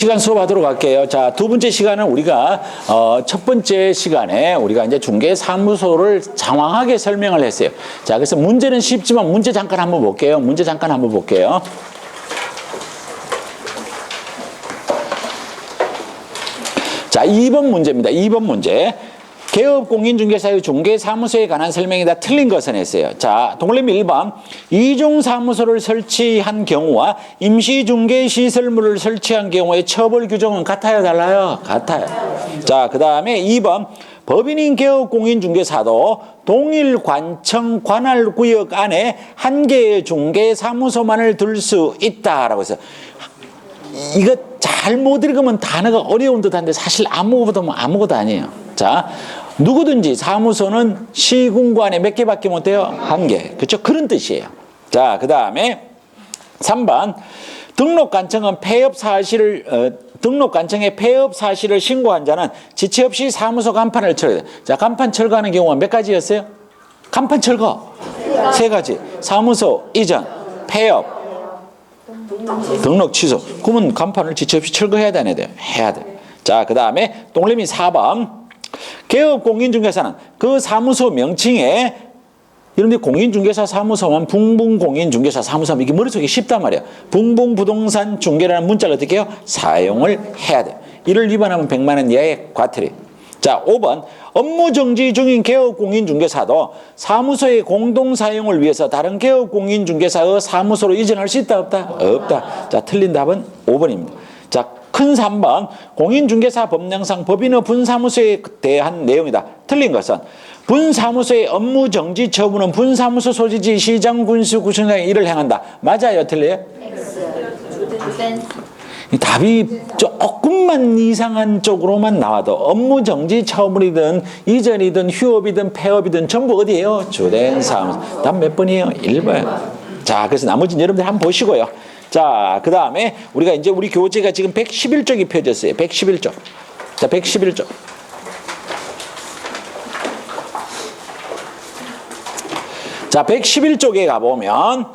시간 수업하도록 할게요. 자, 두 번째 시간은 우리가 첫 번째 시간에 우리가 이제 중개사무소를 장황하게 설명을 했어요. 자, 그래서 문제는 쉽지만 문제 잠깐 한번 볼게요. 문제 잠깐 한번 볼게요. 자, 2번 문제입니다. 2번 문제. 개업공인중개사의 중개사무소에 관한 설명이 다 틀린 것은 했어요. 자, 동그라미 1번. 이중사무소를 설치한 경우와 임시중개시설물을 설치한 경우의 처벌 규정은 같아요, 달라요? 같아요. 자, 그 다음에 2번. 법인인 개업공인중개사도 동일 관청 관할구역 안에 한 개의 중개사무소만을 둘 수 있다라고 해서 이거 잘 못 읽으면 단어가 어려운 듯한데 사실 아무것도 아니에요. 자, 누구든지 사무소는 시군구 안에 몇 개밖에 못 돼요? 한 개. 그렇죠? 그런 뜻이에요. 자, 그 다음에 3번. 등록관청에 폐업 사실을 신고한 자는 지체 없이 사무소 간판을 철거해야 돼. 자, 간판 철거하는 경우가 몇 가지였어요? 간판 철거. 세 가지. 사무소 이전, 폐업, 등록 취소. 그러면 간판을 지체 없이 철거해야 되네. 해야 돼. 자, 그 다음에 동그라미 4번. 개업공인중개사는 그 사무소 명칭에 여러분들 공인중개사 사무소만 붕붕공인중개사 사무소면 이게 머릿속에 쉽단 말이야. 붕붕부동산 중개라는 문자를 어떻게 해요? 사용을 해야 돼. 이를 위반하면 100만 원 이하의 과태료. 자, 5번. 업무정지 중인 개업공인중개사도 사무소의 공동사용을 위해서 다른 개업공인중개사의 사무소로 이전할 수 있다 없다? 없다. 자, 틀린 답은 5번입니다. 자, 큰 3번. 공인중개사 법령상 법인의 분사무소에 대한 내용이다. 틀린 것은 분사무소의 업무정지 처분은 분사무소 소지지 시장 군수 구청장의 일을 행한다. 맞아요? 틀려요? 답이 조금만 이상한 쪽으로만 나와도 업무정지 처분이든 이전이든 휴업이든 폐업이든 전부 어디예요? 주된 사무소. 답 몇 번이에요? 1번. 자, 그래서 나머지는 여러분들 한번 보시고요. 자, 그 다음에 우리가 이제 우리 교재가 지금 111쪽이 펴졌어요. 111쪽. 자, 111쪽. 자, 111쪽에 가보면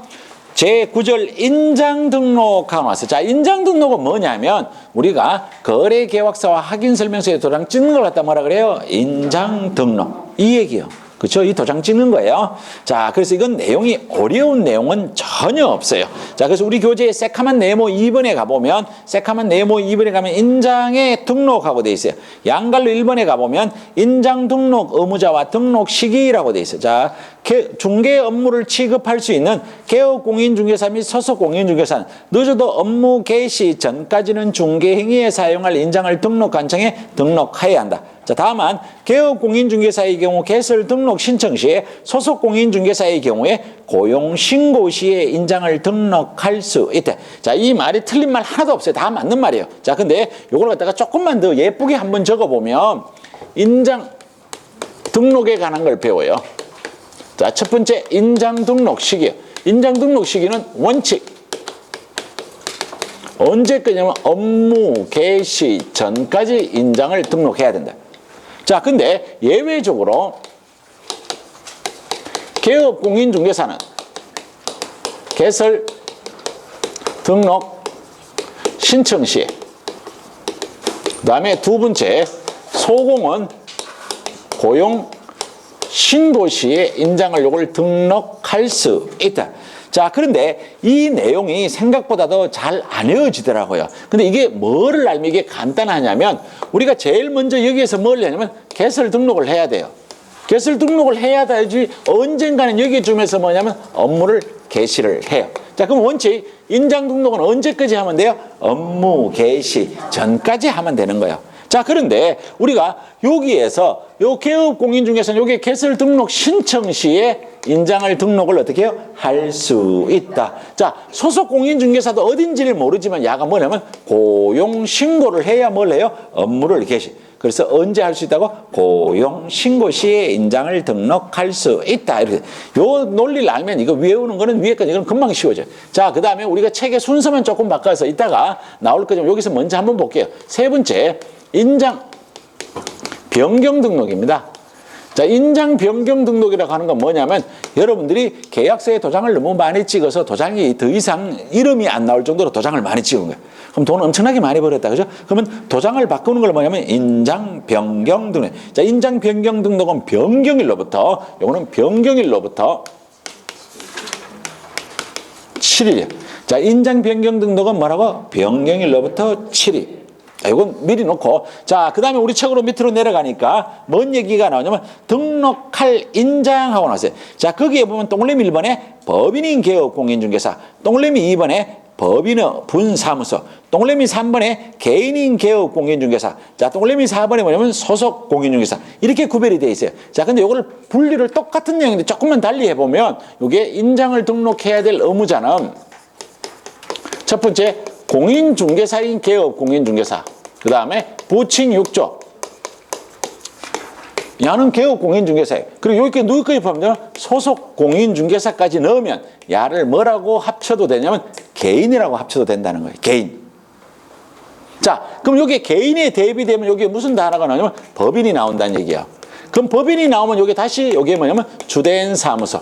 제9절 인장등록하고 나왔어요. 자, 인장등록은 뭐냐면 우리가 거래계약서와 확인설명서에 도장 찍는 걸 갖다 뭐라 그래요? 인장등록. 이 얘기요. 그렇죠? 이 도장 찍는 거예요. 자, 그래서 이건 내용이 어려운 내용은 전혀 없어요. 자, 그래서 우리 교재의 새카만 네모 2번에 가보면 새카만 네모 2번에 가면 인장에 등록하고 돼 있어요. 양갈로 1번에 가보면 인장 등록 의무자와 등록 시기라고 돼 있어요. 자, 중개 업무를 취급할 수 있는 개업공인중개사 및 소속공인중개사는 늦어도 업무 개시 전까지는 중개행위에 사용할 인장을 등록관청에 등록해야 한다. 자, 다만 개업공인중개사의 경우 개설 등록 신청 시에 소속공인중개사의 경우에 고용신고 시에 인장을 등록할 수 있다. 자, 이 말이 틀린 말 하나도 없어요. 다 맞는 말이에요. 자, 근데 요걸 갖다가 조금만 더 예쁘게 한번 적어보면 인장 등록에 관한 걸 배워요. 자, 첫 번째 인장 등록 시기요. 인장 등록 시기는 원칙. 언제까지냐면 업무 개시 전까지 인장을 등록해야 된다. 자, 근데 예외적으로 개업공인중개사는 개설 등록 신청 시에 그 다음에 두 번째 소공은 고용 신고 시에 인장을 요걸 등록할 수 있다. 자, 그런데 이 내용이 생각보다도 잘 안 외워지더라고요. 근데 이게 뭐를 알면 이게 간단하냐면 우리가 제일 먼저 여기에서 뭘 하냐면 개설 등록을 해야 돼요. 개설 등록을 해야 돼야지 언젠가는 여기쯤에서 뭐냐면 업무를 개시를 해요. 자, 그럼 원칙 인장 등록은 언제까지 하면 돼요? 업무 개시 전까지 하면 되는 거예요. 자, 그런데 우리가 여기에서 요 개업공인중개사는 여기 개설 등록 신청 시에 인장을 등록을 어떻게 해요? 할 수 있다. 자, 소속공인중개사도 어딘지를 모르지만 야가 뭐냐면 고용신고를 해야 뭘 해요? 업무를 개시. 그래서 언제 할 수 있다고? 고용신고 시에 인장을 등록할 수 있다. 이렇게. 요 논리를 알면 이거 외우는 거는 위에 거는 이건 금방 쉬워져요. 자, 그 다음에 우리가 책의 순서만 조금 바꿔서 이따가 나올 거지만 여기서 먼저 한번 볼게요. 세 번째, 인장 변경 등록입니다. 자, 인장 변경 등록이라고 하는 건 뭐냐면 여러분들이 계약서에 도장을 너무 많이 찍어서 도장이 더 이상 이름이 안 나올 정도로 도장을 많이 찍은 거예요. 그럼 돈 엄청나게 많이 벌었다. 그죠? 그러면 도장을 바꾸는 걸 뭐냐면 인장 변경 등록. 자, 인장 변경 등록은 변경일로부터, 요거는 변경일로부터 7일. 자, 인장 변경 등록은 뭐라고? 변경일로부터 7일. 자, 이건 미리 놓고. 자, 그 다음에 우리 책으로 밑으로 내려가니까 뭔 얘기가 나오냐면 등록할 인장하고 나왔어요. 자, 거기에 보면 동그라미 1번에 법인인 개업 공인중개사, 동그라미 2번에 법인의 분사무소, 동그라미 3번에 개인인 개업 공인중개사, 자, 동그라미 4번에 뭐냐면 소속 공인중개사. 이렇게 구별이 되어 있어요. 자, 근데 이거를 분리를 똑같은 내용인데 조금만 달리 해보면 이게 인장을 등록해야 될 의무자는 첫 번째 공인중개사인 개업 공인중개사, 그 다음에 부칭 6조, 야는 개업 공인중개사예요. 그리고 여기 누구까지 포함되면 소속 공인중개사까지 넣으면 야를 뭐라고 합쳐도 되냐면 개인이라고 합쳐도 된다는 거예요. 개인. 자, 그럼 여기 개인에 대비되면 여기에 무슨 단어가 나오냐면 법인이 나온다는 얘기야. 그럼 법인이 나오면 여기 다시 여기에 뭐냐면 주된 사무소,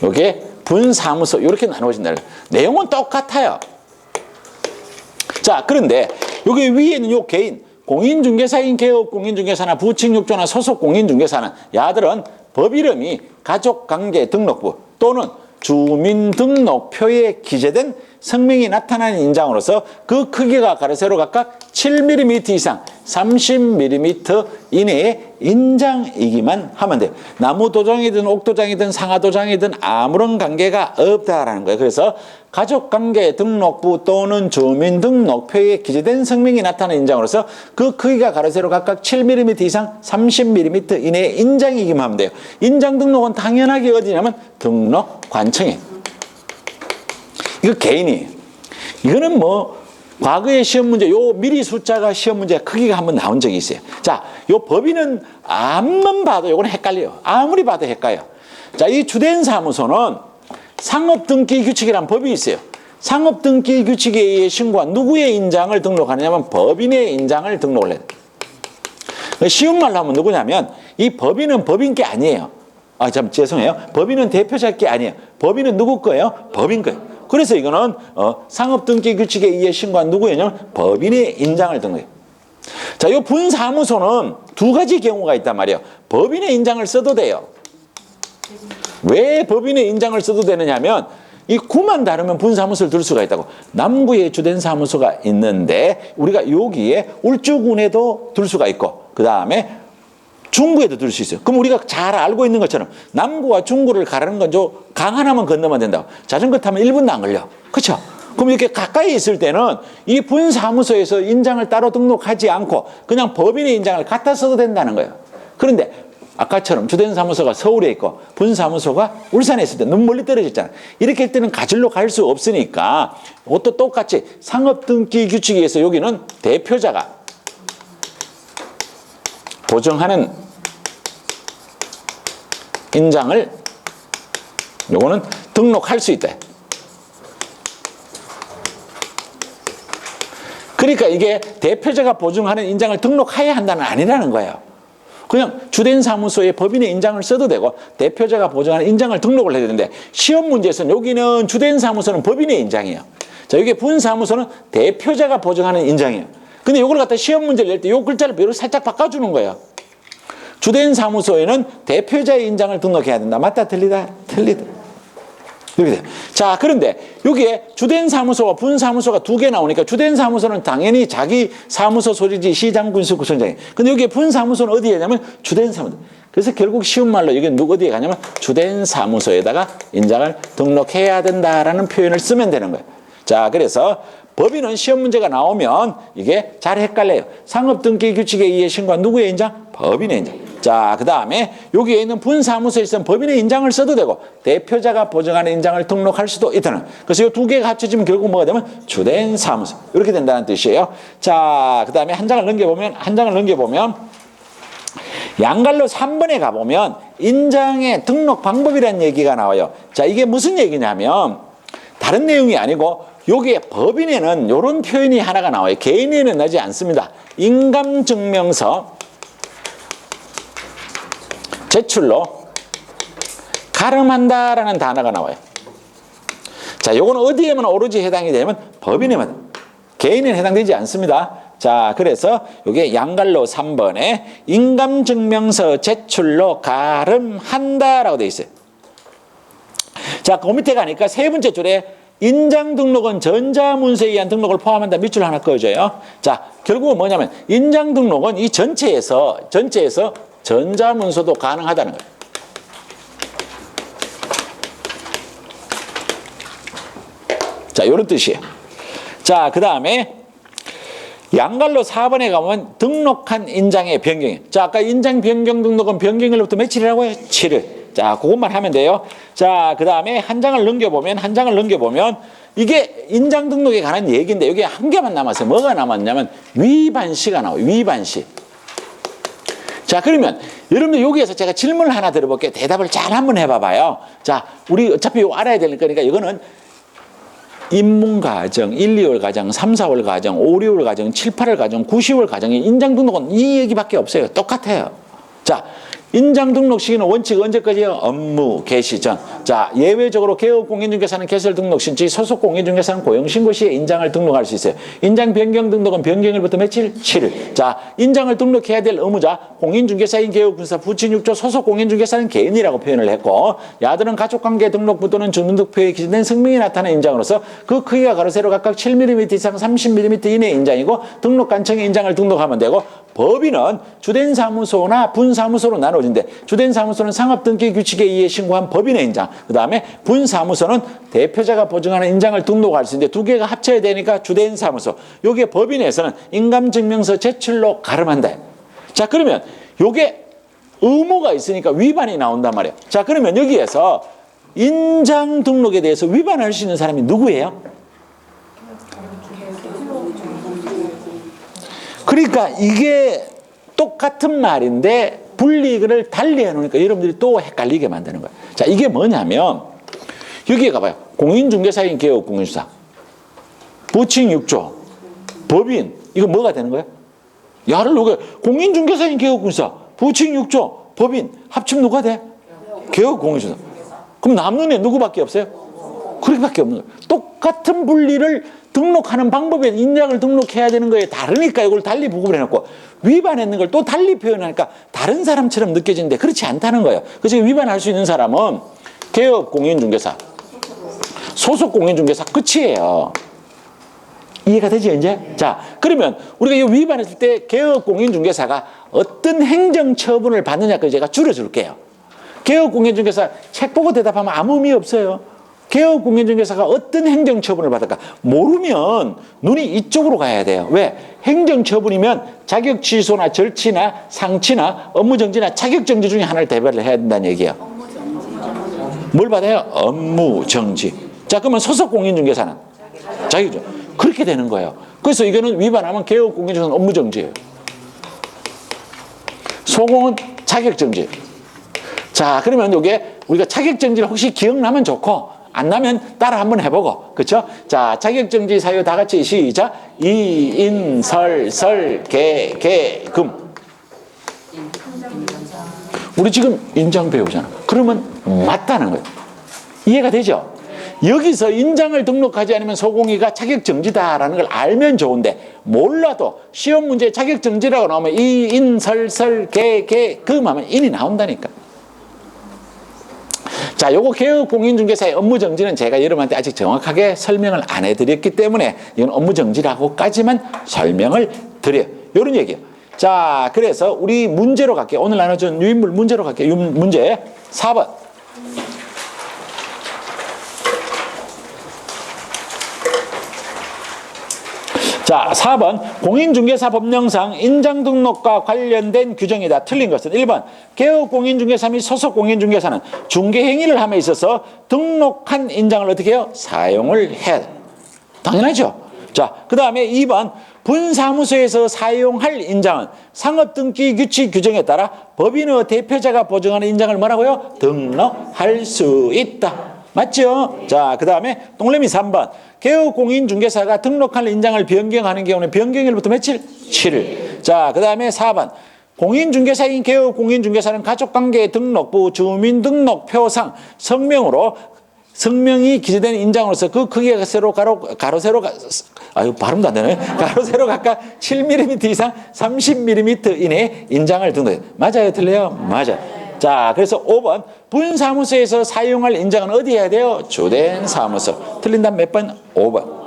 여기에 분사무소 이렇게 나눠진다. 내용은 똑같아요. 자, 그런데 여기 위에 있는 요 개인, 공인중개사인 개업 공인중개사나 부칭 6조나 소속 공인중개사는 야들은 법 이름이 가족관계등록부 또는 주민등록표에 기재된 성명이 나타나는 인장으로서 그 크기가 가로세로 각각 7mm 이상 30mm 이내의 인장이기만 하면 돼요. 나무도장이든 옥도장이든 상하도장이든 아무런 관계가 없다라는 거예요. 그래서 가족관계등록부 또는 주민등록표에 기재된 성명이 나타나는 인장으로서 그 크기가 가로세로 각각 7mm 이상 30mm 이내의 인장이기만 하면 돼요. 인장 등록은 당연하게 어디냐면 등록관청에. 이거 개인이에요. 이거는 뭐 과거의 시험 문제, 요 미리 숫자가 시험 문제 크기가 한번 나온 적이 있어요. 자, 요 법인은 암만 봐도 요거는 헷갈려요. 아무리 봐도 헷갈려요. 자, 이 주된 사무소는 상업등기 규칙이라는 법이 있어요. 상업등기 규칙에 의해 신고한 누구의 인장을 등록하느냐면 법인의 인장을 등록을 해요. 쉬운 말로 하면 누구냐면 이 법인은 법인 게 아니에요. 아, 참 죄송해요. 법인은 대표자 게 아니에요. 법인은 누구 거예요? 법인 거예요. 그래서 이거는 상업등기 규칙에 의해 신고한 누구냐면 법인의 인장을 등록해요. 자, 이 분사무소는 두 가지 경우가 있단 말이에요. 법인의 인장을 써도 돼요. 왜 법인의 인장을 써도 되느냐 하면 이 구만 다르면 분사무소를 둘 수가 있다고. 남구에 주된 사무소가 있는데 우리가 여기에 울주군에도 둘 수가 있고 그 다음에 중구에도 둘 수 있어요. 그럼 우리가 잘 알고 있는 것처럼 남구와 중구를 가르는 건 강 하나만 건너면 된다고. 자전거 타면 1분도 안 걸려. 그렇죠? 그럼 이렇게 가까이 있을 때는 이 분사무소에서 인장을 따로 등록하지 않고 그냥 법인의 인장을 갖다 써도 된다는 거예요. 그런데 아까처럼 주된 사무소가 서울에 있고 분사무소가 울산에 있을 때 너무 멀리 떨어졌잖아. 이렇게 할 때는 가질로 갈 수 없으니까 이것도 똑같이 상업등기 규칙에 의해서 여기는 대표자가 보정하는 인장을 요거는 등록할 수 있다. 그러니까 이게 대표자가 보증하는 인장을 등록해야 한다는 아니라는 거예요. 그냥 주된 사무소에 법인의 인장을 써도 되고 대표자가 보증하는 인장을 등록을 해야 되는데 시험 문제에서는 여기는 주된 사무소는 법인의 인장이에요. 자, 여기 분사무소는 대표자가 보증하는 인장이에요. 근데 이걸 갖다 시험 문제를 낼 때 이 글자를 배로 살짝 바꿔주는 거예요. 주된 사무소에는 대표자의 인장을 등록해야 된다. 맞다? 틀리다? 틀리다. 이렇게 돼요. 자, 그런데 여기에 주된 사무소와 분사무소가 두 개 나오니까 주된 사무소는 당연히 자기 사무소 소리지 시장, 군수, 구청장이. 근데 여기에 분사무소는 어디에 있냐면 주된 사무소. 그래서 결국 쉬운 말로 여기 누구 어디에 가냐면 주된 사무소에다가 인장을 등록해야 된다라는 표현을 쓰면 되는 거예요. 자, 그래서 법인은 시험 문제가 나오면 이게 잘 헷갈려요. 상업등기 규칙에 의해 신고한 누구의 인장? 법인의 인장. 자, 그 다음에 여기에 있는 분사무소에 있으면 법인의 인장을 써도 되고 대표자가 보증하는 인장을 등록할 수도 있다는. 그래서 이 두 개가 합쳐지면 결국 뭐가 되면 주된 사무소. 이렇게 된다는 뜻이에요. 자, 그 다음에 한 장을 넘겨보면 양갈로 3번에 가보면 인장의 등록 방법이라는 얘기가 나와요. 자, 이게 무슨 얘기냐면 다른 내용이 아니고 여기에 법인에는 이런 표현이 하나가 나와요. 개인에는 나지 않습니다. 인감증명서 제출로 가름한다라는 단어가 나와요. 자, 요거는 어디에만 오로지 해당이 되냐면 법인에만, 개인에는 해당되지 않습니다. 자, 그래서 요게 양갈로 3번에 인감증명서 제출로 가름한다라고 되어 있어요. 자, 그 밑에 가니까 세 번째 줄에 인장등록은 전자문서에 의한 등록을 포함한다. 밑줄 하나 그어줘요. 자, 결국은 뭐냐면 인장등록은 이 전체에서 전자문서도 가능하다는 거예요. 자, 요런 뜻이에요. 자, 그 다음에 양갈로 4번에 가면 등록한 인장의 변경이에요. 자, 아까 인장 변경 등록은 변경일로부터 며칠이라고요? 7일. 자, 그것만 하면 돼요. 자, 그 다음에 한 장을 넘겨보면 이게 인장 등록에 관한 얘기인데 여기 한 개만 남았어요. 뭐가 남았냐면 위반시가 나와요. 위반시. 자, 그러면 여러분들 여기에서 제가 질문을 하나 드려볼게요. 대답을 잘 한번 해봐봐요. 자, 우리 어차피 이거 알아야 될 거니까 이거는 입문과정, 1, 2월 과정, 3, 4월 과정, 5, 6월 과정, 7, 8월 과정, 9, 10월 과정의 인장 등록은 이 얘기밖에 없어요. 똑같아요. 자, 인장 등록 시기는 원칙 언제까지요? 업무 개시 전. 자, 예외적으로 개업 공인중개사는 개설 등록 신치, 소속 공인중개사는 고용 신고 시에 인장을 등록할 수 있어요. 인장 변경 등록은 변경일부터 며칠? 7일. 자, 인장을 등록해야 될 의무자 공인중개사인 개업군사 부친 6조 소속 공인중개사는 개인이라고 표현을 했고, 야들은 가족관계 등록부 또는 주민등록표에 기재된 성명이 나타난 인장으로서 그 크기가 가로 세로 각각 7mm 이상 30mm 이내의 인장이고 등록관청에 인장을 등록하면 되고, 법인은 주된 사무소나 분사무소로 나눠진대. 주된 사무소는 상업등기 규칙에 의해 신고한 법인의 인장, 그 다음에 분사무소는 대표자가 보증하는 인장을 등록할 수 있는데 두 개가 합쳐야 되니까 주된 사무소. 요게 법인에서는 인감증명서 제출로 가름한다. 자, 그러면 요게 의무가 있으니까 위반이 나온단 말이에요. 자, 그러면 여기에서 인장 등록에 대해서 위반할 수 있는 사람이 누구예요? 그러니까 이게 똑같은 말인데 분리를 달리 해놓으니까 여러분들이 또 헷갈리게 만드는 거예요. 자, 이게 뭐냐면 여기에 가봐요. 공인중개사인 개업공인중개사, 부칭 6조, 법인, 이거 뭐가 되는 거예요? 야를 누가 공인중개사인 개업공인중개사, 부칭 6조, 법인 합치면 누가 돼? 개업공인중개사. 그럼 남는 애 누구밖에 없어요? 그렇게밖에 없는 거예요. 똑같은 분리를 등록하는 방법에 인장을 등록해야 되는 거에 다르니까 이걸 달리 부급을 해놓고, 위반했는 걸 또 달리 표현하니까 다른 사람처럼 느껴지는데 그렇지 않다는 거예요. 그래서 위반할 수 있는 사람은 개업 공인중개사, 소속 공인중개사 끝이에요. 이해가 되죠, 이제? 자, 그러면 우리가 이 위반했을 때 개업 공인중개사가 어떤 행정처분을 받느냐까지 제가 줄여줄게요. 개업 공인중개사 책 보고 대답하면 아무 의미 없어요. 개업 공인중개사가 어떤 행정처분을 받을까? 모르면 눈이 이쪽으로 가야 돼요. 왜? 행정처분이면 자격 취소나 절치나 상치나 업무정지나 자격정지 중에 하나를 대별을 해야 된다는 얘기예요. 뭘 받아요? 업무정지. 자, 그러면 소속 공인중개사는 자격정. 그렇게 되는 거예요. 그래서 이거는 위반하면 개업 공인중개사는 업무정지예요. 소공은 자격정지. 자, 그러면 이게 우리가 자격정지를 혹시 기억나면 좋고 안 나면 따라 한번 해보고, 그렇죠? 자, 자격정지 사유 다 같이 시작. 이인설설개개금. 우리 지금 인장 배우잖아. 그러면 맞다는 거예요. 이해가 되죠? 여기서 인장을 등록하지 않으면 소공이가 자격정지다라는 걸 알면 좋은데 몰라도 시험 문제에 자격정지라고 나오면 이인설설개개금 하면 인이 나온다니까. 자, 요거 개업 공인중개사의 업무정지는 제가 여러분한테 아직 정확하게 설명을 안 해드렸기 때문에 이건 업무정지라고까지만 설명을 드려요. 요런 얘기예요. 자, 그래서 우리 문제로 갈게요. 오늘 나눠준 유인물 문제로 갈게요. 문제 4번. 자, 4번 공인중개사 법령상 인장등록과 관련된 규정이다. 틀린 것은 1번 개업 공인중개사 및 소속 공인중개사는 중개행위를 함에 있어서 등록한 인장을 어떻게 해요? 사용을 해야 돼. 당연하죠. 자, 그 다음에 2번 분사무소에서 사용할 인장은 상업등기 규칙 규정에 따라 법인의 대표자가 보증하는 인장을 뭐라고요? 등록할 수 있다. 맞죠? 자, 그 다음에 동그라미 3번 개업 공인중개사가 등록할 인장을 변경하는 경우는 변경일부터 며칠? 7일. 자, 그 다음에 4번 공인중개사인 개업 공인중개사는 가족관계 등록부 주민등록표상 성명으로 성명이 기재된 인장으로서 그 크기가 가로 세로 아유 발음도 안 되네. 가로 세로 각각 7mm 이상 30mm 이내 인장을 등록. 맞아요, 틀려요? 맞아요. 자, 그래서 5번 분사무소에서 사용할 인장은 어디 해야 돼요? 주된 사무소. 틀린다면 몇 번? 5번.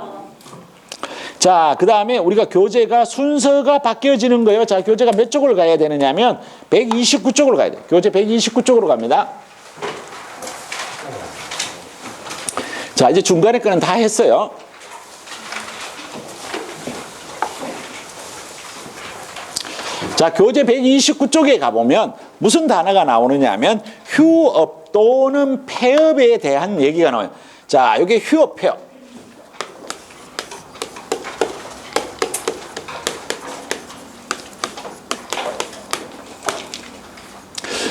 자, 그 다음에 우리가 교재가 순서가 바뀌어지는 거예요. 자, 교재가 몇 쪽으로 가야 되느냐면 129쪽으로 가야 돼요. 교재 129쪽으로 갑니다. 자, 이제 중간에 거는 다 했어요. 자, 교재 129쪽에 가보면 무슨 단어가 나오느냐 하면 휴업 또는 폐업에 대한 얘기가 나와요. 자, 이게 휴업, 폐업.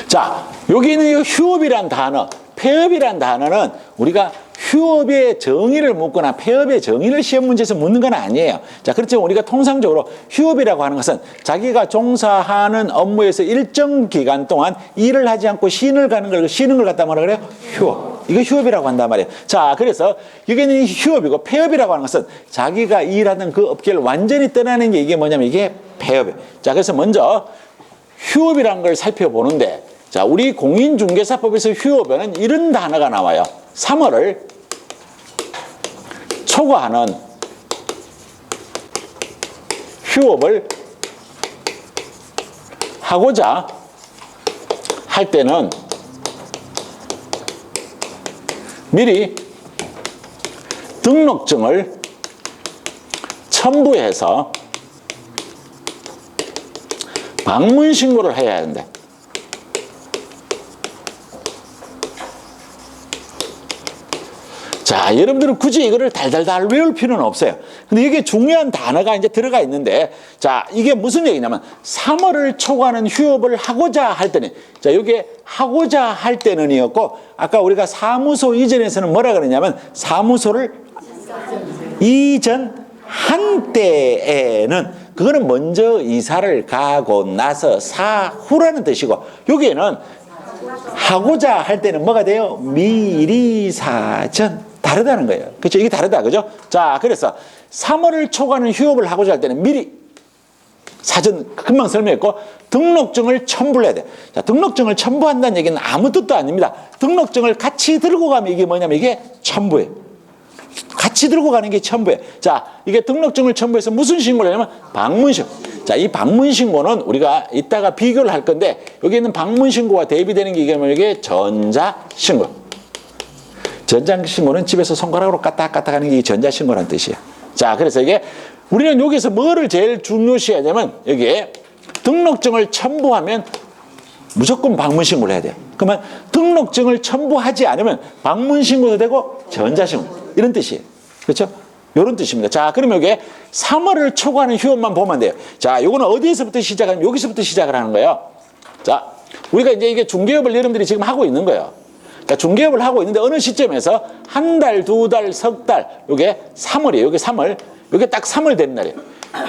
자, 여기 있는 휴업이란 단어, 폐업이란 단어는 우리가 휴업의 정의를 묻거나 폐업의 정의를 시험 문제에서 묻는 건 아니에요. 자, 그렇지만 우리가 통상적으로 휴업이라고 하는 것은 자기가 종사하는 업무에서 일정 기간 동안 일을 하지 않고 쉬는 걸 갖다 뭐라 그래요? 휴업. 이거 휴업이라고 한단 말이에요. 자, 그래서 여기는 휴업이고 폐업이라고 하는 것은 자기가 일하는 그 업계를 완전히 떠나는 게 이게 뭐냐면 이게 폐업이에요. 자, 그래서 먼저 휴업이라는 걸 살펴보는데 자, 우리 공인중개사법에서 휴업에는 이런 단어가 나와요. 3월을 초과하는 휴업을 하고자 할 때는 미리 등록증을 첨부해서 방문 신고를 해야 하는데 자, 여러분들은 굳이 이거를 달달달 외울 필요는 없어요. 근데 이게 중요한 단어가 이제 들어가 있는데, 자, 이게 무슨 얘기냐면, 3월을 초과하는 휴업을 하고자 할 때는, 자, 이게 하고자 할 때는이었고, 아까 우리가 사무소 이전에서는 뭐라 그러냐면, 사무소를 이전한 때에는, 그거는 먼저 이사를 가고 나서 사후라는 뜻이고, 여기에는 하고자 할 때는 뭐가 돼요? 미리 사전. 다르다는 거예요. 그렇죠? 이게 다르다. 그죠? 자, 그래서 3월을 초과하는 휴업을 하고자 할 때는 미리 사전 금방 설명했고 등록증을 첨부를 해야 돼. 자, 등록증을 첨부한다는 얘기는 아무 뜻도 아닙니다. 등록증을 같이 들고 가면 이게 뭐냐면 이게 첨부예요. 같이 들고 가는 게 첨부예요. 자, 이게 등록증을 첨부해서 무슨 신고를 하냐면 방문신고. 자, 이 방문신고는 우리가 이따가 비교를 할 건데 여기 있는 방문신고와 대비되는 게 이게 전자신고. 전자신고는 집에서 손가락으로 까딱까딱 하는 게 전자신고라는 뜻이에요. 자, 그래서 이게 우리는 여기서 뭐를 제일 중요시해야 되면 여기에 등록증을 첨부하면 무조건 방문신고를 해야 돼요. 그러면 등록증을 첨부하지 않으면 방문신고도 되고 전자신고 이런 뜻이에요. 그렇죠? 이런 뜻입니다. 자, 그러면 여기에 3월을 초과하는 휴업만 보면 돼요. 자, 요거는 어디에서부터 시작하면 여기서부터 시작을 하는 거예요. 자, 우리가 이제 이게 중개업을 여러분들이 지금 하고 있는 거예요. 그러니까 중개업을 하고 있는데 어느 시점에서 한 달, 두 달, 석 달, 요게 3월이에요. 요게 3월. 요게 딱 3월 되는 날이에요.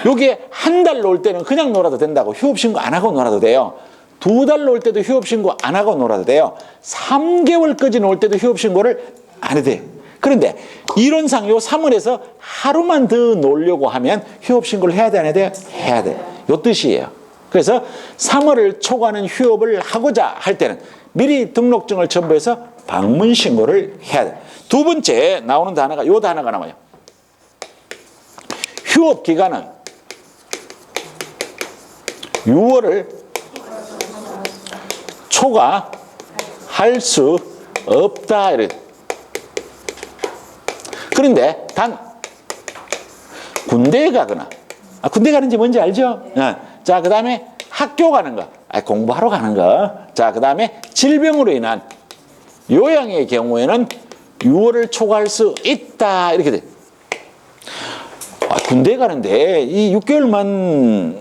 요게 한 달 놀 때는 그냥 놀아도 된다고 휴업신고 안 하고 놀아도 돼요. 두 달 놀 때도 휴업신고 안 하고 놀아도 돼요. 3개월까지 놀 때도 휴업신고를 안 해도 돼요. 그런데 이론상 요 3월에서 하루만 더 놀려고 하면 휴업신고를 해야 돼, 안 해야 돼요? 해야 돼요. 요 뜻이에요. 그래서 3월을 초과하는 휴업을 하고자 할 때는 미리 등록증을 첨부해서 방문신고를 해야 돼. 두 번째 나오는 단어가 요 단어가 나와요. 휴업 기간은 6월을 초과할 수 없다. 그런데 단 군대에 가거나 군대 가는지 뭔지 알죠? 자, 그 다음에 학교 가는 거, 공부하러 가는 거. 자, 그 다음에 질병으로 인한 요양의 경우에는 6월을 초과할 수 있다. 이렇게 돼. 군대 가는데 이 6개월만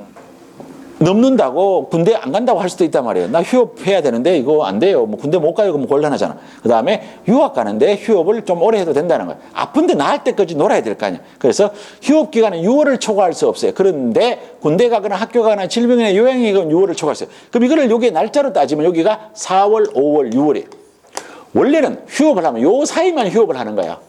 넘는다고 군대 안 간다고 할 수도 있단 말이에요. 나 휴업해야 되는데 이거 안 돼요. 뭐 군대 못 가요. 그러면 곤란하잖아. 그 다음에 유학 가는데 휴업을 좀 오래 해도 된다는 거예요. 아픈데 나을 때까지 놀아야 될 거 아니야. 그래서 휴업 기간은 6월을 초과할 수 없어요. 그런데 군대 가거나 학교 가거나 질병이나 요양이 건 6월을 초과할 수 있어요. 그럼 이거를 여기에 날짜로 따지면 여기가 4월, 5월, 6월이에요. 원래는 휴업을 하면 요 사이만 휴업을 하는 거야.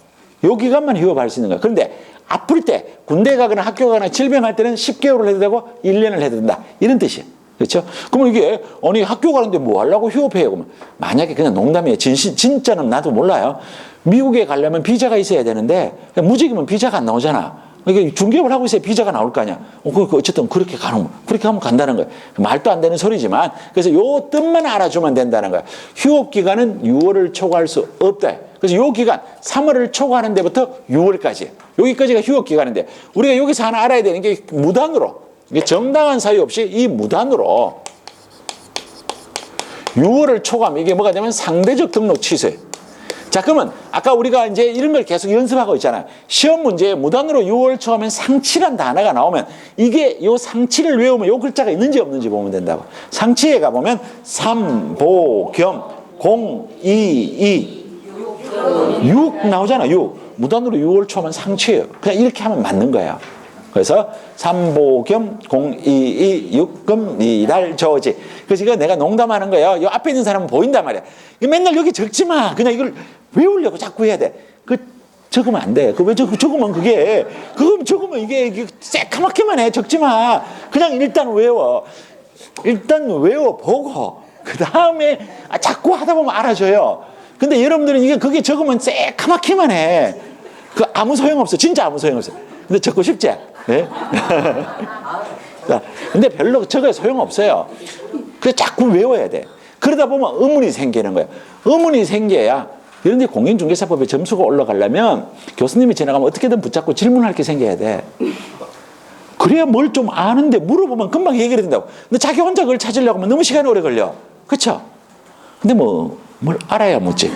요 기간만 휴업할 수 있는 거야. 그런데 아플 때 군대 가거나 학교 가거나 질병할 때는 10개월을 해도 되고 1년을 해도 된다. 이런 뜻이에요. 그렇죠? 그러면 이게 아니 학교 가는데 뭐 하려고 휴업해요? 그러면 만약에 그냥 농담이에요. 진짜는 나도 몰라요. 미국에 가려면 비자가 있어야 되는데 무직이면 비자가 안 나오잖아. 이게 중개업을 하고 있어야 비자가 나올 거 아니야. 어쨌든 그렇게 하면 간다는 거예요. 말도 안 되는 소리지만 그래서 요 뜻만 알아주면 된다는 거야. 휴업 기간은 6월을 초과할 수 없다. 그래서 요 기간 3월을 초과하는 데부터 6월까지 여기까지가 휴업 기간인데 우리가 여기서 하나 알아야 되는 게 무단으로 이게 정당한 사유 없이 이 무단으로 6월을 초과하면 이게 뭐가 되면 상대적 등록 취소예요. 자, 그러면 아까 우리가 이제 이런 걸 계속 연습하고 있잖아요. 시험 문제에 무단으로 6월 초하면 상치란 단어가 나오면 이게 요 상치를 외우면 요 글자가 있는지 없는지 보면 된다고. 상치에 가보면 삼보겸 022 6 나오잖아. 6 무단으로 6월 초하면 상치예요. 그냥 이렇게 하면 맞는 거예요. 그래서 삼보겸 022 6금 이달 저지. 그래서 이거 내가 농담하는 거예요. 이 앞에 있는 사람은 보인단 말이야. 맨날 여기 적지 마. 그냥 이걸 외우려고 자꾸 해야 돼. 적으면 안 돼. 왜 적으면 적으면 이게 새카맣게만 해. 적지 마. 그냥 일단 외워. 일단 외워보고 그 다음에 자꾸 하다 보면 알아져요. 근데 여러분들은 그게 적으면 새카맣게만 해. 아무 소용없어. 진짜 아무 소용없어. 근데 적고 싶지? 네? 근데 별로 적어야 소용없어요. 그래서 자꾸 외워야 돼. 그러다 보면 의문이 생기는 거예요. 의문이 생겨야 이런데 공인중개사법의 점수가 올라가려면 교수님이 지나가면 어떻게든 붙잡고 질문할 게 생겨야 돼. 그래야 뭘 좀 아는데 물어보면 금방 해결이 된다고. 근데 자기 혼자 그걸 찾으려고 하면 너무 시간이 오래 걸려. 그렇죠? 근데 뭘 알아야 묻지.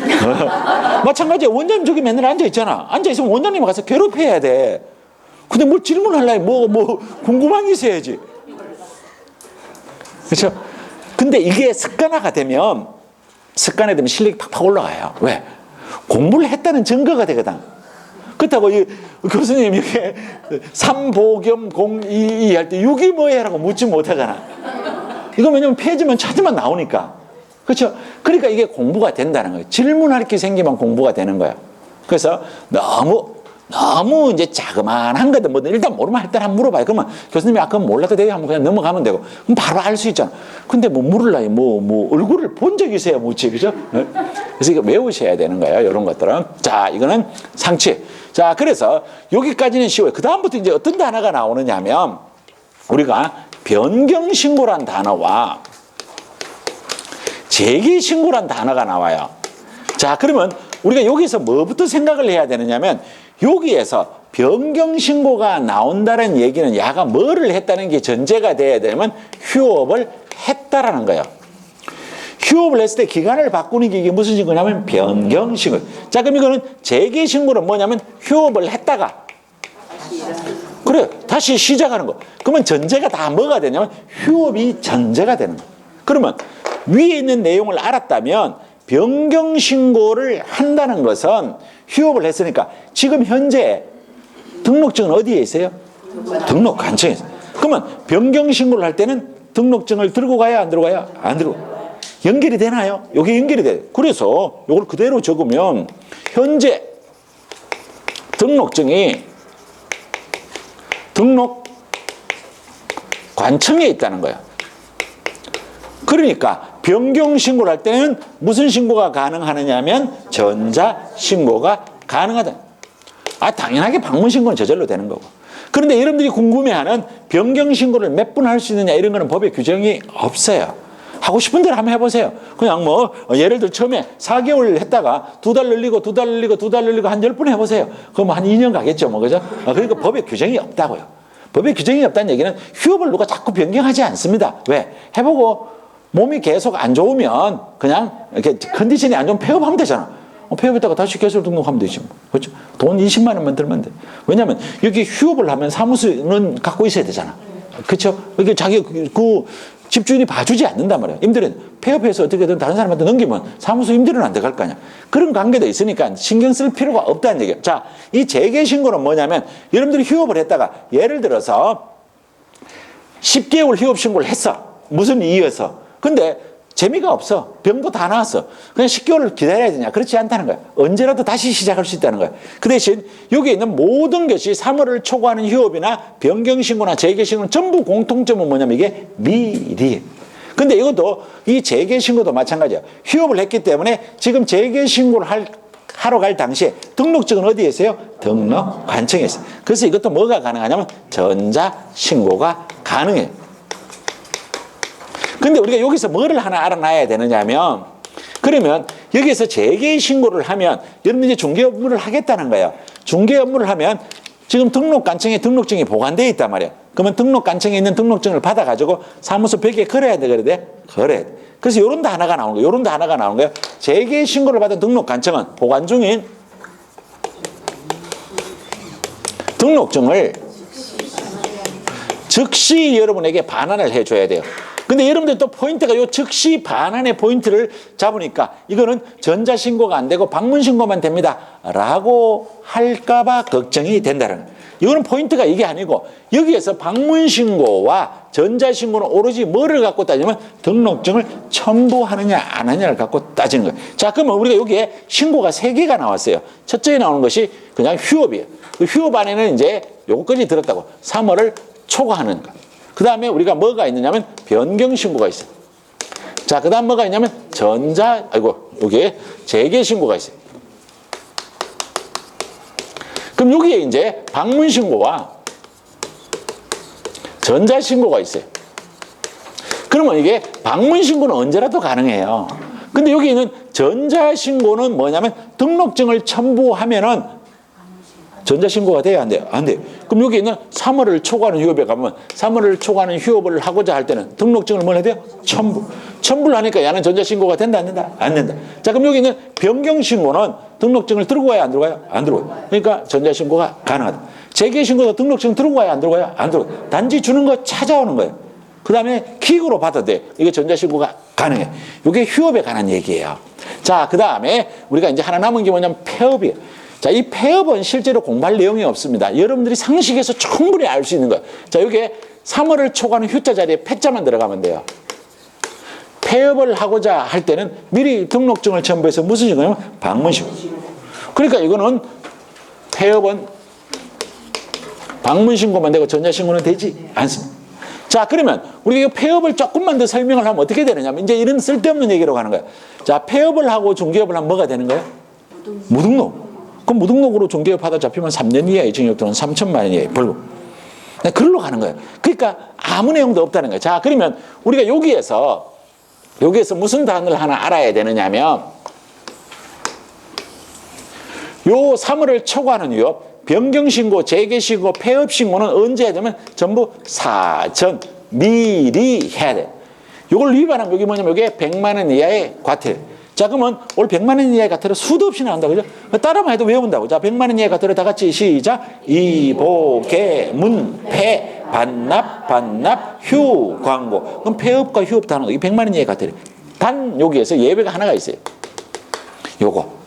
마찬가지야. 원장님 저기 맨날 앉아있잖아. 앉아있으면 원장님 가서 괴롭혀야 돼. 근데 뭘 질문하려면 궁금한 게 있어야지. 그렇죠? 근데 이게 습관화가 되면 실력이 팍팍 올라가요. 왜? 공부를 했다는 증거가 되거든. 그렇다고 교수님 이게 삼보겸 022 할 때 6이 뭐예요라고 묻지 못하잖아. 이거 왜냐면 페이지만 찾으면 나오니까. 그렇죠? 그러니까 이게 공부가 된다는 거예요. 질문할 게 생기면 공부가 되는 거야. 그래서 너무 이제 자그만한 거든 뭐든 일단 모르면 일단 한번 물어봐요. 그러면 교수님이 그건 몰라도 돼요 하면 그냥 넘어가면 되고 그럼 바로 알 수 있잖아. 근데 물을라요. 얼굴을 본 적이 있어야 묻지. 그죠? 그래서 이거 외우셔야 되는 거예요. 이런 것들은. 자, 이거는 상치. 자, 그래서 여기까지는 쉬워요. 그 다음부터 이제 어떤 단어가 나오느냐 하면 우리가 변경신고란 단어와 재기신고란 단어가 나와요. 자, 그러면 우리가 여기서 뭐부터 생각을 해야 되느냐면 여기에서 변경신고가 나온다는 얘기는 야가 뭐를 했다는 게 전제가 돼야 되면 휴업을 했다라는 거예요. 휴업을 했을 때 기간을 바꾸는 게 이게 무슨 신고냐면 변경신고. 자, 그럼 이거는 재개신고는 뭐냐면 휴업을 했다가 그래 다시 시작하는 거. 그러면 전제가 다 뭐가 되냐면 휴업이 전제가 되는 거. 그러면 위에 있는 내용을 알았다면 변경신고를 한다는 것은 휴업을 했으니까 지금 현재 등록증은 어디에 있어요? 등록관청에 있어요. 그러면 변경신고를 할 때는 등록증을 들고 가야 안 들고 가야? 안 들고. 연결이 되나요? 여기 연결이 돼요. 그래서 이걸 그대로 적으면 현재 등록증이 등록관청에 있다는 거예요. 그러니까 변경신고를 할 때는 무슨 신고가 가능하느냐면 전자신고가 가능하다. 당연하게 방문신고는 저절로 되는 거고. 그런데 여러분들이 궁금해하는 변경신고를 몇 분 할 수 있느냐 이런 거는 법에 규정이 없어요. 하고 싶은 대로 한번 해보세요. 그냥 예를 들어 처음에 4개월 했다가 2달 늘리고 2달 늘리고 2달 늘리고 한 10분 해보세요. 그럼 한 2년 가겠죠. 그죠? 그러니까 법에 규정이 없다고요. 법에 규정이 없다는 얘기는 휴업을 누가 자꾸 변경하지 않습니다. 왜? 해보고 몸이 계속 안 좋으면 그냥 이렇게 컨디션이 안 좋으면 폐업하면 되잖아. 폐업했다가 다시 개설 등록하면 되지. 그렇죠? 돈 20만 원만 들면 돼. 왜냐하면 여기 휴업을 하면 사무소는 갖고 있어야 되잖아. 그렇죠? 이게 자기 그 집주인이 봐주지 않는단 말이에요. 임대료는 폐업해서 어떻게든 다른 사람한테 넘기면 사무소 임대료는 안 들어갈 거 아니야. 그런 관계도 있으니까 신경 쓸 필요가 없다는 얘기예요. 자, 이 재개 신고는 뭐냐면 여러분들이 휴업을 했다가 예를 들어서 10개월 휴업 신고를 했어. 무슨 이유에서. 근데 재미가 없어. 병도 다 나왔어. 그냥 10개월을 기다려야 되냐. 그렇지 않다는 거야. 언제라도 다시 시작할 수 있다는 거야. 그 대신 여기에 있는 모든 것이 3월을 초과하는 휴업이나 변경신고나 재개신고는 전부 공통점은 뭐냐면 이게 미리. 근데 이것도 이 재개신고도 마찬가지야. 휴업을 했기 때문에 지금 재개신고를 하러 갈 당시에 등록증은 어디에 있어요? 등록관청에 있어요. 그래서 이것도 뭐가 가능하냐면 전자신고가 가능해요. 근데 우리가 여기서 뭐를 하나 알아놔야 되느냐면 그러면 여기서 재개 신고를 하면 여러분이 중개 업무를 하겠다는 거예요. 중개 업무를 하면 지금 등록관청에 등록증이 보관되어 있단 말이에요. 그러면 등록관청에 있는 등록증을 받아가지고 사무소 벽에 걸어야 돼, 그래야 돼? 걸어야 돼. 그래서 요런 단어가 나오는 거예요. 요런 단어가 나오는 거예요. 재개 신고를 받은 등록관청은 보관 중인 등록증을 즉시 여러분에게 반환을 해줘야 돼요. 근데 여러분들 또 포인트가 요 즉시 반환의 포인트를 잡으니까 이거는 전자신고가 안 되고 방문신고만 됩니다. 라고 할까봐 걱정이 된다는 거예요. 이거는 포인트가 이게 아니고 여기에서 방문신고와 전자신고는 오로지 뭐를 갖고 따지면 등록증을 첨부하느냐 안 하느냐를 갖고 따지는 거예요. 자, 그러면 우리가 여기에 신고가 3개가 나왔어요. 첫째에 나오는 것이 그냥 휴업이에요. 그 휴업 안에는 이제 요거까지 들었다고 3월을 초과하는 거. 그 다음에 우리가 뭐가 있느냐면 변경신고가 있어요. 자, 그 다음 뭐가 있냐면 여기에 재개신고가 있어요. 그럼 여기에 이제 방문신고와 전자신고가 있어요. 그러면 이게 방문신고는 언제라도 가능해요. 근데 여기 있는 전자신고는 뭐냐면 등록증을 첨부하면은 전자신고가 돼야 안 돼요? 안 돼요. 그럼 여기 있는 3월을 초과하는 휴업에 가면 3월을 초과하는 휴업을 하고자 할 때는 등록증을 뭘 해야 돼요? 첨부를 하니까 얘는 전자신고가 된다 안 된다? 안 된다. 자, 그럼 여기 있는 변경신고는 등록증을 들고 가야 안 들고 가요? 안 들고 가요. 그러니까 전자신고가 가능하다. 재개신고도 등록증 들고 가야 안 들고 가요? 안 들고 가요. 단지 주는 거 찾아오는 거예요. 그 다음에 킥으로 받아도 돼. 이게 전자신고가 가능해. 이게 휴업에 관한 얘기예요. 자, 그 다음에 우리가 이제 하나 남은 게 뭐냐면 폐업이에요. 자, 이 폐업은 실제로 공부할 내용이 없습니다. 여러분들이 상식에서 충분히 알 수 있는 거예요. 자, 여기에 3월을 초과하는 휴자 자리에 폐자만 들어가면 돼요. 폐업을 하고자 할 때는 미리 등록증을 첨부해서 무슨 신고냐면 방문신고. 그러니까 이거는 폐업은 방문신고만 되고 전자신고는 되지 않습니다. 자, 그러면 우리가 폐업을 조금만 더 설명을 하면 어떻게 되느냐면 이제 이런 쓸데없는 얘기로 가는 거예요. 자, 폐업을 하고 중개업을 하면 뭐가 되는 거예요? 무등록. 그럼 무등록으로 중개업 하다 잡히면 3년 이하의 징역 또는 3천만 원 이하의 벌금. 그걸로 가는 거예요. 그러니까 아무 내용도 없다는 거예요. 자, 그러면 우리가 여기에서 무슨 단어를 하나 알아야 되느냐면 요 3월을 초과하는 휴업, 변경신고, 재개신고, 폐업신고는 언제 해야 되면 전부 사전 미리 해야 돼. 요걸 위반하면 여기 뭐냐면 이게 100만 원 이하의 과태. 자, 그러면 오늘 100만 원 이하의 과태료 수도 없이 나온다. 그죠? 따라만 해도 외운다고. 자, 100만 원 이하의 과태료 다 같이 시작. 이보개, 문폐, 반납, 휴, 광고. 그럼 폐업과 휴업 단어. 이 100만 원 이하의 과태료. 단 여기에서 예외가 하나가 있어요. 요거.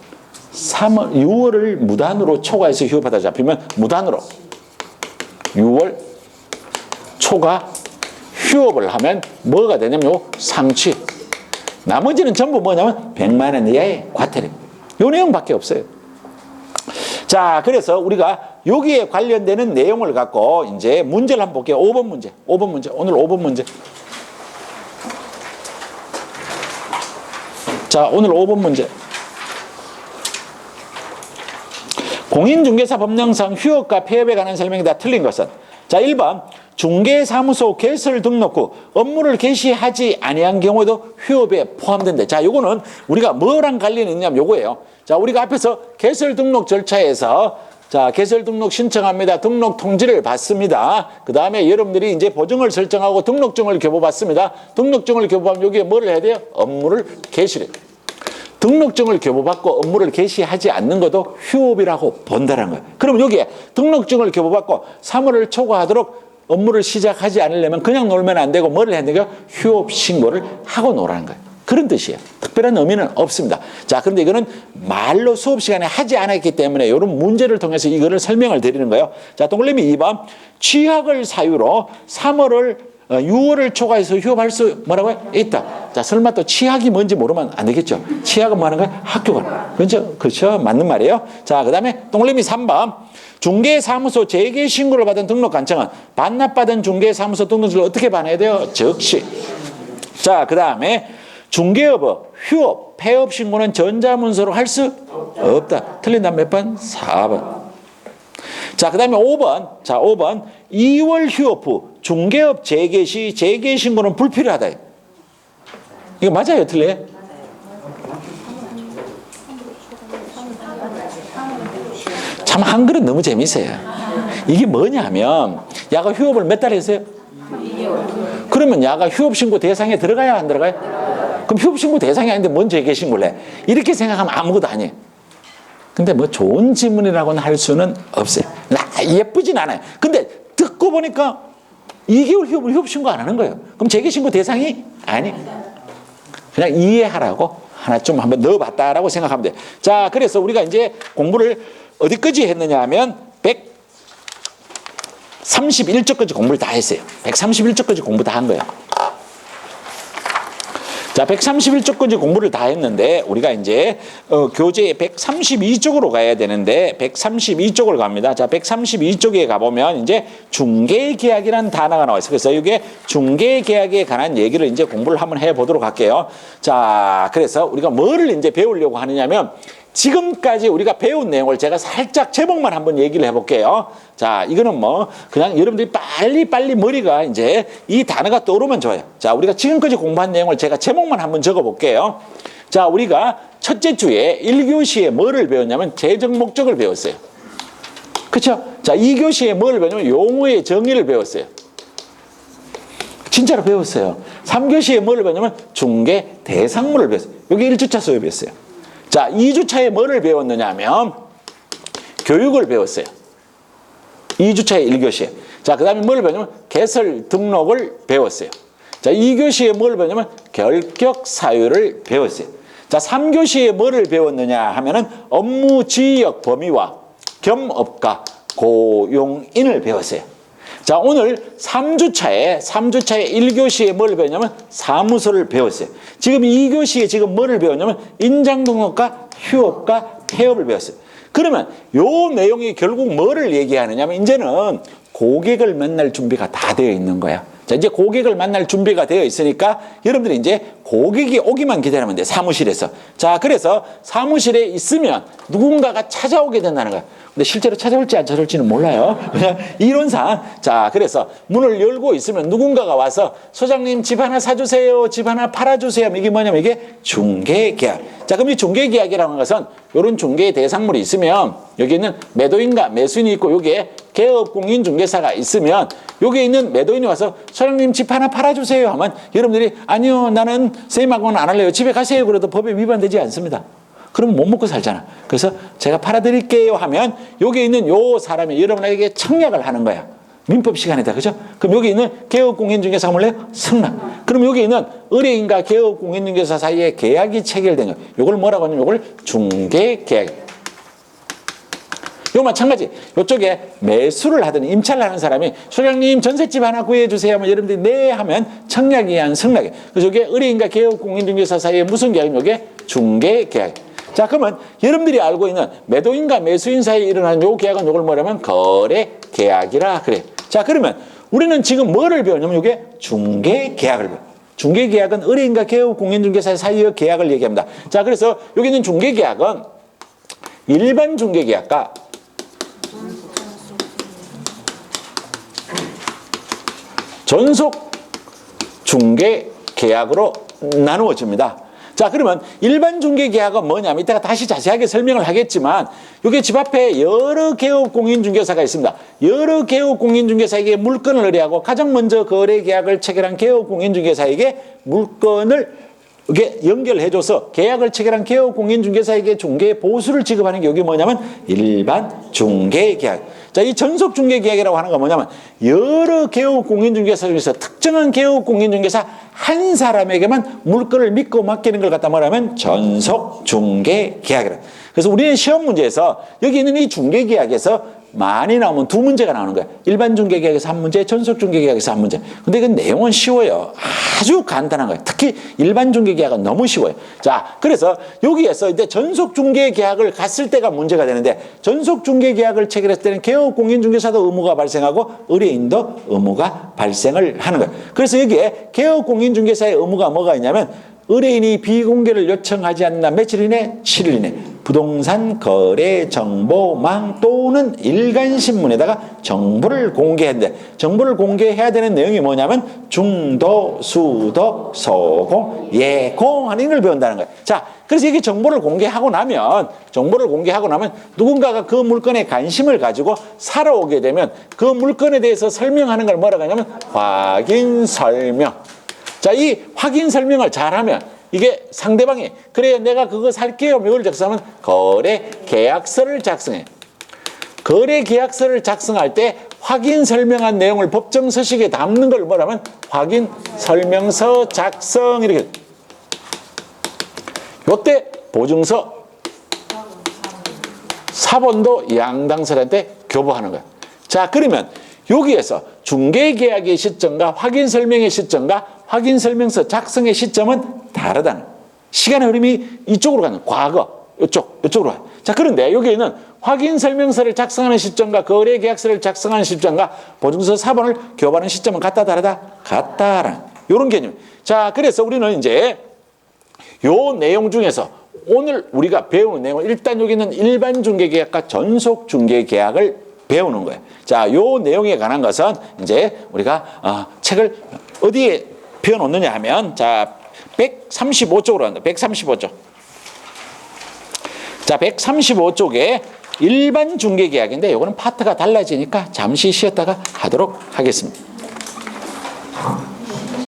6월을 무단으로 초과해서 휴업하다 잡히면 무단으로 6월 초과 휴업을 하면 뭐가 되냐면 요 상취. 나머지는 전부 뭐냐면 100만 원 이하의 과태료. 요 내용밖에 없어요. 자, 그래서 우리가 여기에 관련되는 내용을 갖고 이제 문제를 한번 볼게요. 5번 문제. 오늘 5번 문제. 자, 오늘 5번 문제. 공인중개사 법령상 휴업과 폐업에 관한 설명이 다 틀린 것은 자, 1번 중개사무소 개설 등록 후 업무를 개시하지 아니한 경우도 휴업에 포함된다. 자, 요거는 우리가 뭐랑 관련이 있냐면 요거예요. 자, 우리가 앞에서 개설 등록 절차에서 자, 개설 등록 신청합니다. 등록 통지를 받습니다. 그 다음에 여러분들이 이제 보증을 설정하고 등록증을 교부받습니다. 등록증을 교부하면 여기에 뭐를 해야 돼요? 업무를 개시를. 등록증을 교부받고 업무를 개시하지 않는 것도 휴업이라고 본다는 거예요. 그럼 여기에 등록증을 교부받고 3월을 초과하도록 업무를 시작하지 않으려면 그냥 놀면 안 되고 뭐를 해야 되고 휴업 신고를 하고 놀라는 거예요. 그런 뜻이에요. 특별한 의미는 없습니다. 자, 그런데 이거는 말로 수업 시간에 하지 않았기 때문에 이런 문제를 통해서 이거를 설명을 드리는 거예요. 자, 동그라미 2번. 취학을 사유로 6월을 초과해서 휴업할 수 뭐라고요? 있다. 자, 설마 또 취학이 뭔지 모르면 안 되겠죠. 취학은 뭐 하는 거예요? 학교가. 그렇죠? 그렇죠? 맞는 말이에요. 자, 그 다음에 동그라미 3번. 중개사무소 재개 신고를 받은 등록관청은 반납받은 중개사무소 등록증을 어떻게 반해야 돼요? 즉시. 자, 그 다음에 중개업의 휴업, 폐업 신고는 전자문서로 할 수 없다. 틀린다면 몇 번? 4번. 자, 그 다음에 5번. 자, 5번. 2월 휴업 후 중개업 재개 시 재개 신고는 불필요하다. 이거 맞아요? 틀려요? 참 한글은 너무 재밌어요. 이게 뭐냐면 야가 휴업을 몇 달 했어요? 2개월. 그러면 야가 휴업 신고 대상에 들어가야 안 들어가요? 그럼 휴업 신고 대상이 아닌데 뭔 재개 신고를 해? 이렇게 생각하면 아무것도 아니에요. 근데 뭐 좋은 질문이라고는 할 수는 없어요. 예쁘진 않아요. 근데 듣고 보니까 2개월 휴업 신고 안 하는 거예요. 그럼 재개 신고 대상이 아니. 그냥 이해하라고 하나 좀 한번 넣어봤다라고 생각하면 돼요. 자, 그래서 우리가 이제 공부를 어디까지 했느냐 하면 131쪽까지 공부를 다 했어요. 131쪽까지 공부 다 한 거예요. 자, 131쪽까지 공부를 다 했는데 우리가 이제 교재 132쪽으로 가야 되는데 132쪽을 갑니다. 자, 132쪽에 가보면 이제 중개계약이라는 단어가 나와 있어요. 그래서 이게 중개계약에 관한 얘기를 이제 공부를 한번 해보도록 할게요. 자, 그래서 우리가 뭐를 이제 배우려고 하느냐면 지금까지 우리가 배운 내용을 제가 살짝 제목만 한번 얘기를 해볼게요. 자, 이거는 뭐 그냥 여러분들이 빨리 머리가 이제 이 단어가 떠오르면 좋아요. 자, 우리가 지금까지 공부한 내용을 제가 제목만 한번 적어볼게요. 자, 우리가 첫째 주에 1교시에 뭐를 배웠냐면 재정 목적을 배웠어요. 그렇죠? 자, 2교시에 뭐를 배웠냐면 용어의 정의를 배웠어요. 진짜로 배웠어요. 3교시에 뭐를 배웠냐면 중개 대상물을 배웠어요. 이게 1주차 수업이었어요. 자, 2주차에 뭐를 배웠느냐 하면 교육을 배웠어요. 2주차에 1교시에. 자, 그 다음에 뭐를 배웠냐면 개설 등록을 배웠어요. 자, 2교시에 뭐를 배웠냐면 결격 사유를 배웠어요. 자, 3교시에 뭐를 배웠느냐 하면은 업무 지역 범위와 겸업가 고용인을 배웠어요. 자, 오늘 3주차에 1교시에 뭘 배웠냐면 사무소를 배웠어요. 지금 2교시에 지금 뭐를 배웠냐면 인장등록과 휴업과 폐업을 배웠어요. 그러면 요 내용이 결국 뭐를 얘기하느냐면 이제는 고객을 만날 준비가 다 되어 있는 거야. 자, 이제 고객을 만날 준비가 되어 있으니까 여러분들이 이제 고객이 오기만 기다리면 돼, 사무실에서. 자, 그래서 사무실에 있으면 누군가가 찾아오게 된다는 거야. 근데 실제로 찾아올지 안 찾아올지는 몰라요. 그냥 이론상. 자, 그래서 문을 열고 있으면 누군가가 와서 소장님 집 하나 사주세요, 집 하나 팔아주세요. 이게 뭐냐면 이게 중개계약. 자, 그럼 이 중개계약이라는 것은 이런 중개 대상물이 있으면 여기 있는 매도인과 매수인이 있고 여기에 개업공인중개사가 있으면 여기에 있는 매도인이 와서 소장님 집 하나 팔아주세요 하면 여러분들이 아니요, 나는 선생님하고는 안 할래요, 집에 가세요. 그래도 법에 위반되지 않습니다. 그럼 못 먹고 살잖아. 그래서 제가 팔아드릴게요 하면 여기 있는 요 사람이 여러분에게 청약을 하는 거야. 민법 시간이다. 그죠? 그럼 여기 있는 개업공인중개사가 몰래요? 승낙. 그럼 여기 있는 의뢰인과 개업공인중개사 사이에 계약이 체결된 거예요. 요걸 뭐라고 하냐면 요걸 중개계약. 요 마찬가지. 요쪽에 매수를 하든 임차를 하는 사람이 소장님 전셋집 하나 구해주세요 하면 여러분들이 네 하면 청약이 의한 승낙이에요. 그래서 이게 의뢰인과 개업공인중개사 사이에 무슨 계약이면 이게 중개계약. 자, 그러면 여러분들이 알고 있는 매도인과 매수인 사이에 일어나는 요 계약은 요걸 뭐냐면 거래계약이라 그래. 자, 그러면 우리는 지금 뭐를 배웠냐면 이게 중개계약을 배워요. 중개계약은 의뢰인과 개업공인중개사 사이의 계약을 얘기합니다. 자, 그래서 여기 있는 중개계약은 일반 중개계약과 전속 중개계약으로 나누어집니다. 자, 그러면 일반 중개계약은 뭐냐면 이따가 다시 자세하게 설명을 하겠지만 여기 집 앞에 여러 개업공인중개사가 있습니다. 여러 개업공인중개사에게 물건을 의뢰하고 가장 먼저 거래계약을 체결한 개업공인중개사에게 물건을 이게 연결해줘서 계약을 체결한 개업공인중개사에게 중개 보수를 지급하는 게 여기 뭐냐면 일반 중개계약. 자, 이 전속 중개 계약이라고 하는 건 뭐냐면 여러 개업 공인중개사 중에서 특정한 개업 공인중개사 한 사람에게만 물건을 믿고 맡기는 걸 갖다 말하면 전속 중개 계약이라. 그래서 우리는 시험 문제에서 여기 있는 이 중개 계약에서 많이 나오면 두 문제가 나오는 거야. 일반 중개 계약에서 한 문제, 전속 중개 계약에서 한 문제. 근데 그 내용은 쉬워요. 아주 간단한 거예요. 특히 일반 중개 계약은 너무 쉬워요. 자, 그래서 여기에서 이제 전속 중개 계약을 갔을 때가 문제가 되는데 전속 중개 계약을 체결했을 때는 개업 공인중개사도 의무가 발생하고 의뢰인도 의무가 발생을 하는 거예요. 그래서 여기에 개업 공인중개사의 의무가 뭐가 있냐면 의뢰인이 비공개를 요청하지 않는 날 며칠 이내? 7일 이내 부동산 거래 정보망 또는 일간신문에다가 정보를 공개한대. 정보를 공개해야 되는 내용이 뭐냐면 중도, 수도, 소공, 예공 하는 걸 배운다는 거예요. 자, 그래서 이게 정보를 공개하고 나면 누군가가 그 물건에 관심을 가지고 사러 오게 되면 그 물건에 대해서 설명하는 걸 뭐라고 하냐면 확인 설명. 자, 이 확인 설명을 잘하면 이게 상대방이 그래 내가 그거 살게요. 이걸 작성하면 거래 계약서를 작성해. 거래 계약서를 작성할 때 확인 설명한 내용을 법정 서식에 담는 걸 뭐라면 확인 설명서 작성 이렇게. 요때 보증서 사본도 양당설한테 교부하는 거야. 자, 그러면 여기에서 중개계약의 시점과 확인설명의 시점과 확인설명서 작성의 시점은 다르다는 거예요. 시간의 흐름이 이쪽으로 가는 과거, 이쪽으로 가요. 자, 그런데 여기에는 확인설명서를 작성하는 시점과 거래계약서를 작성하는 시점과 보증서 사본을 교부하는 시점은 같다 다르다? 같다라는 이런 개념. 자, 그래서 우리는 이제 요 내용 중에서 오늘 우리가 배우는 내용은 일단 여기 있는 일반 중개계약과 전속 중개계약을 배우는 거예요. 자, 요 내용에 관한 것은 이제 우리가 책을 어디에 펴놓느냐 하면 자, 135쪽으로 간다. 135쪽. 자, 135쪽에 일반 중개계약인데 요거는 파트가 달라지니까 잠시 쉬었다가 하도록 하겠습니다.